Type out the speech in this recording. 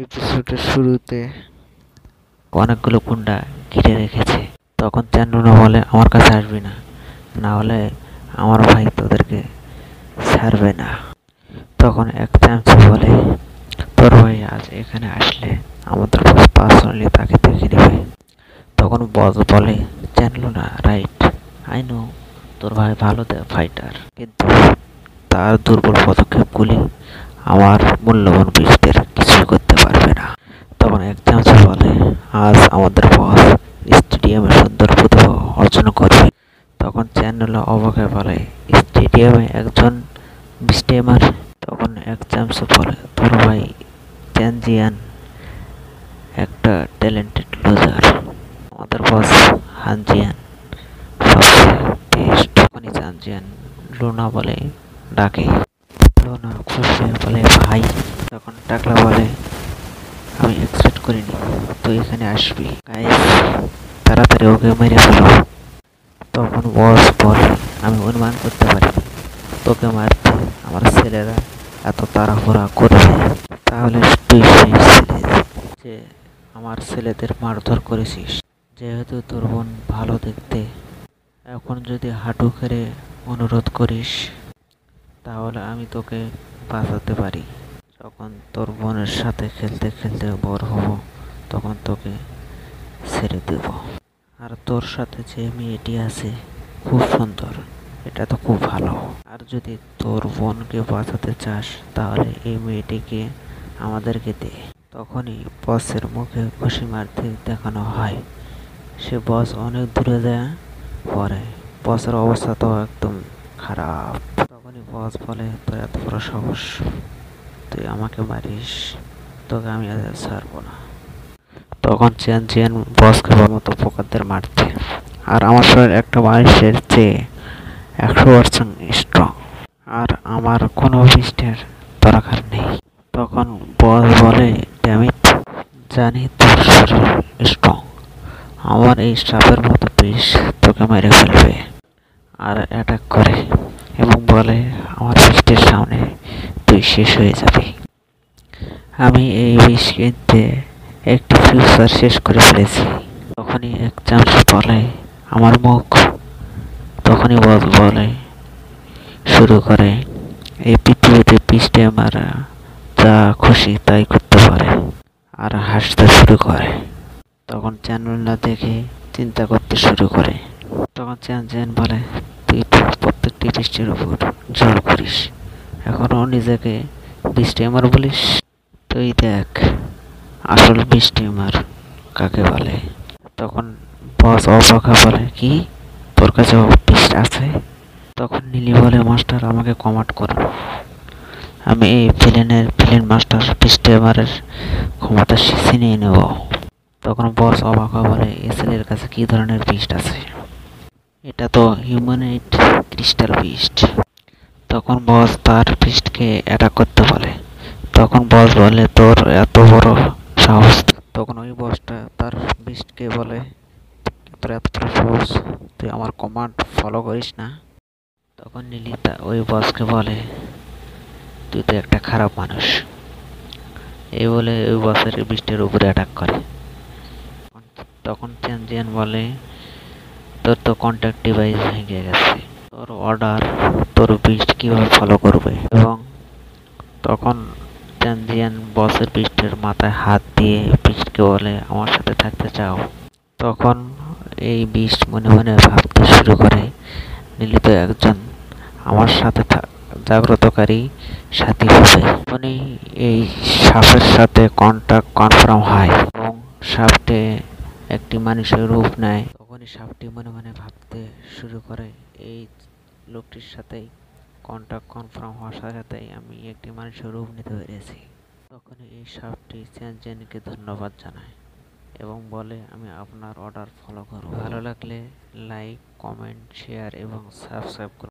এপিসোডের শুরুতে অনেকগুলো গুন্ডা ঘিরে রেখেছে। তখন চান্নুনা বলে, আমার কাছে আসবি না, না হলে আমার ভাই তোদেরকে ছাড়বে না। তখন এক চামচে বলে, তোর ভাই আজ এখানে আসলে আমাদের বস পার্সোনালি তাকে দেখে নেবে। তখন বস বলে, চান্নুনা রাইট, আই নো তোর ভাই ভালো ফাইটার, কিন্তু তার দুর্বল পদক্ষেপগুলি আমার মূল্যবান বীরদের কিছুই করতে পারবে না। তখন এক চামচে বলে, আজ আমাদের বস স্টেডিয়ামে সুন্দর প্রতিভা অর্জন করবে। তখন চ্যানেল অবাক হয়ে বলে, স্টেডিয়ামে একজন স্টেমার? তখন এক চামচে বলে, তোর ভাই চ্যানজিয়ান একটা ট্যালেন্টেড লুজার, আমাদের বস হানজিয়ান সবচেয়ে বেস্ট। তখনই চ্যানজিয়ান লুনা বলে ডাকে। লুনা খুশি হয়ে বলে, ভাই। তখন টাকলা বলে, আমি এক্সপেক্ট করিনি তুই এখানে আসবি, গাইস তাড়াতাড়ি ওকে মেরে ফেলো। তখন বস বলে, আমি অনুমান করতে পারি তোকে মারতে আমার ছেলেরা এত তাড়াহুড়া করবে, তাহলে তুই যে আমার ছেলেদের মারধর করেছিস। যেহেতু তোর বোন ভালো দেখতে, এখন যদি হাঁটু খেড়ে অনুরোধ করিস তাহলে আমি তোকে বাঁচাতে পারি। যখন তোর বোনের সাথে খেলতে খেলতে বড় হব তখন তোকে ছেড়ে দেব। আর তোর সাথে যে মেয়েটি আছে খুব সুন্দর, এটা তো খুব ভালো। আর যদি তোর বোনকে বাঁচাতে চাস তাহলে এই মেয়েটিকে আমাদেরকে দে। তখনই বসের মুখে খুশি মারতে দেখানো হয়। সে বস অনেক দূরে যায় পরে, বসের অবস্থা তো একদম খারাপ। তখনই বস বলে, তোর এত বড় সাহস, তুই আমাকে মারিস, তোকে আমি আজ ছাড়বো না। তখন চ্যান বসকে মতো পোকাদের মারতে, আর আমার শরীর একটা মানুষের চেয়ে 100% স্ট্রং, আর আমার কোনো বৃষ্টির দরকার নেই। তখন বস বলে, ড্যামিট, জানি তোর শরীর স্ট্রং, আমার এই সাপের মতো বিষ তোকে মেরে ফেলবে। আর অ্যাটাক করে এবং বলে, আমার বৃষ্টির সামনে তুই শেষ হয়ে যাবি। আমি এই বিষ কিনতে একটি ফিউচার শেষ করে ফেলেছি। তখনই এক চামচ বলে, আমার মুখ। তখনই বস বলে শুরু করে, এই পৃথিবীতে বৃষ্টি আমার যা খুশি তাই করতে পারে, আর হাসতে শুরু করে। তখন চ্যানেল না দেখে চিন্তা করতে শুরু করে। তখন চ্যান বলে, তুই প্রত্যেকটি বৃষ্টির উপর জোর করিস, এখনও নিজেকে বৃষ্টি আমার বলিস? তুই দেখ আসল বৃষ্টি আমার কাকে বলে। তখন বস অবাক হয়ে বলে, কি তোর কাছে বৃষ্টি আছে? তখন নীলি বলে, মাস্টার আমাকে কমান্ড করুন, আমি এই ভিলেন মাস্টার বৃষ্টি আমারের ক্ষমতা ছিনিয়ে নেব। তখন বস অবাক হয়ে বলে, এ ছেলের কাছে কি ধরনের বিস্ট আছে? এটা তো হিউম্যানয়েড ক্রিস্টাল বিস্ট। তখন বস তার বিস্টকে অ্যাটাক করতে বলে। তখন বস বলে, তোর এত বড় সাহস? তখন ওই বসটা তার বিস্টকে বলে, তোর এত বড় সাহস, তুই আমার কমান্ড ফলো করিস না? তখন নীলি ওই বসকে বলে, তুই তো একটা খারাপ মানুষ। এই বলে ওই বসের বিস্টের উপরে অ্যাটাক করে। তখন চ্যানজিয়ান বলে, তোর তো কন্ট্যাক্ট ডিভাইস ভেঙে গেছে, তোর অর্ডার তোর বিস্ট কীভাবে ফলো করবে? এবং তখন চ্যানজিয়ান বসের বিস্টের মাথায় হাত দিয়ে বিস্টকে বলে, আমার সাথে থাকতে চাও? তখন এই বিস্ট মনে মনে ভাবতে শুরু করে, নীলি তো একজন আমার সাথে জাগ্রতকারী সাথী হবে। তখনই এই সাপের সাথে কন্ট্যাক্ট কনফার্ম হয় এবং সাপটি একটি মানুষের রূপ নেয়। তখনই সাপটি মনে মনে ভাবতে শুরু করে, এই লোকটির সাথেই কন্ট্যাক্ট কনফার্ম হওয়ার সাথে সাথেই আমি একটি মানুষের রূপ নিতে পেরেছি। তখনই এই সাপটি চ্যানজিয়ানকে ধন্যবাদ জানায় এবং বলে, আমি আপনার অর্ডার ফলো করব। ভালো লাগলে লাইক, কমেন্ট, শেয়ার এবং সাবস্ক্রাইব করুন।